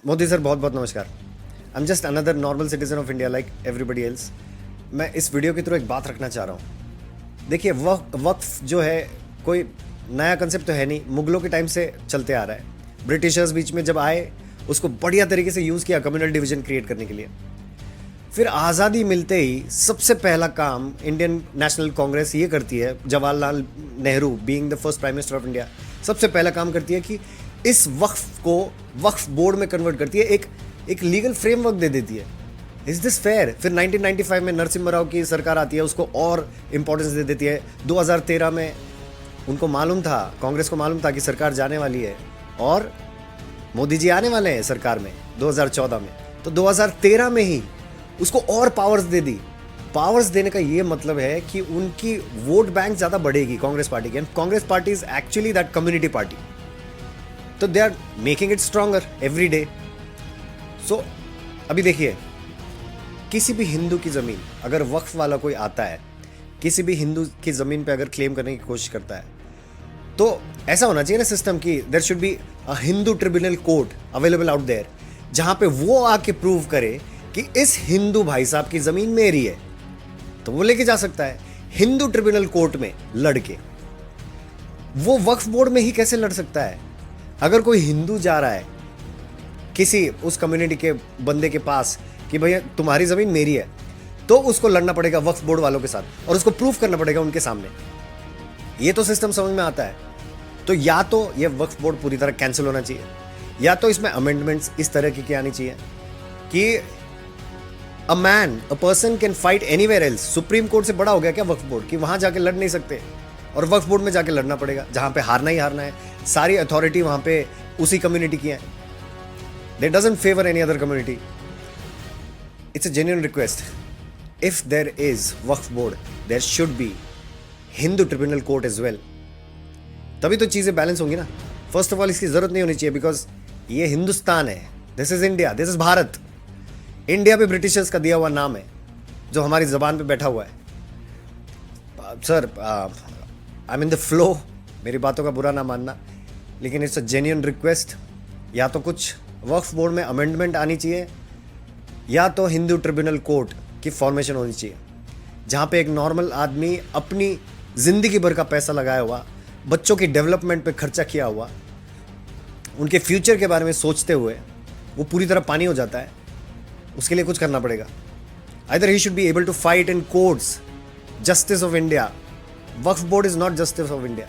Modi sir बहुत बहुत नमस्कार। I am just another normal citizen of India like everybody else. मैं इस वीडियो के थ्रू एक बात रखना चाह रहा हूँ। देखिए, वक्फ जो है कोई नया कंसेप्ट तो है नहीं, मुगलों के टाइम से चलते आ रहा है। ब्रिटिशर्स बीच में जब आए उसको बढ़िया तरीके से यूज़ किया कम्युनल डिवीजन क्रिएट करने के लिए। फिर आज़ादी मिलते ही सबसे पहला काम इंडियन नेशनल कांग्रेस ये करती है, Jawaharlal Nehru being the first prime minister of India, सबसे पहला काम करती है कि इस वक्फ को वक्फ बोर्ड में कन्वर्ट करती है, एक लीगल फ्रेमवर्क दे देती है। Is this fair? फिर 1995 में नरसिम्हा राव की सरकार आती है, उसको और इंपॉर्टेंस दे देती है। 2013 में उनको मालूम था, कांग्रेस को मालूम था कि सरकार जाने वाली है और मोदी जी आने वाले हैं सरकार में 2014 में, तो 2013 में ही उसको और पावर्स दे दी। पावर्स देने का ये मतलब है कि उनकी वोट बैंक ज़्यादा बढ़ेगी कांग्रेस पार्टी की, and Congress party is actually that community party. तो they are making it stronger every day. So अभी देखिए, किसी भी हिंदू की ज़मीन अगर वक्फ वाला कोई आता है, किसी भी हिंदू की ज़मीन पे अगर क्लेम करने की कोशिश करता है, तो ऐसा होना चाहिए ना सिस्टम की there should be a Hindu tribunal court available out there, जहां पे वो आके प्रूव करे कि इस हिंदू भाई साहब की ज़मीन मेरी है, तो वो लेके जा सकता है हिंदू ट्रिब्यूनल कोर्ट में लड़के। वो वक्फ बोर्ड में ही कैसे लड़ सकता है? अगर कोई हिंदू जा रहा है किसी उस कम्युनिटी के बंदे के पास कि भैया तुम्हारी ज़मीन मेरी है, तो उसको लड़ना पड़ेगा वक्फ बोर्ड वालों के साथ और उसको प्रूफ करना पड़ेगा उनके सामने। ये तो सिस्टम समझ में आता है। तो या तो ये वक्फ बोर्ड पूरी तरह कैंसिल होना चाहिए, या तो इसमें अमेंडमेंट्स इस तरह की आनी चाहिए कि a person can fight anywhere else. Supreme court से बड़ा हो गया क्या वक्फ बोर्ड कि वहां जाके लड़ नहीं सकते, और वक्फ बोर्ड में जाके लड़ना पड़ेगा जहां पे हारना ही हारना है। सारी अथॉरिटी वहां पे उसी कम्युनिटी की है। That doesn't favor any other community. It's a genuine request. If there is Waqf board, there should be Hindu tribunal court as well. तभी तो चीज़ें बैलेंस होंगी ना। फर्स्ट ऑफ ऑल इसकी ज़रूरत नहीं होनी चाहिए, बिकॉज ये हिंदुस्तान है, this is India, this is Bharat. India पे ब्रिटिशर्स का दिया हुआ नाम है जो हमारी ज़बान पे बैठा हुआ है। Sir, I am in the flow, मेरी बातों का बुरा ना मानना, लेकिन इट्स अ जेन्युइन रिक्वेस्ट। या तो कुछ वक्फ बोर्ड में अमेंडमेंट आनी चाहिए, या तो हिंदू ट्रिब्यूनल कोर्ट की फॉर्मेशन होनी चाहिए, जहाँ पे एक नॉर्मल आदमी अपनी ज़िंदगी भर का पैसा लगाया हुआ, बच्चों की डेवलपमेंट पे खर्चा किया हुआ, उनके फ्यूचर के बारे में सोचते हुए वो पूरी तरह पानी हो जाता है। उसके लिए कुछ करना पड़ेगा। Either he should be able to fight in courts, justice of India. Waqf board is not justice of India.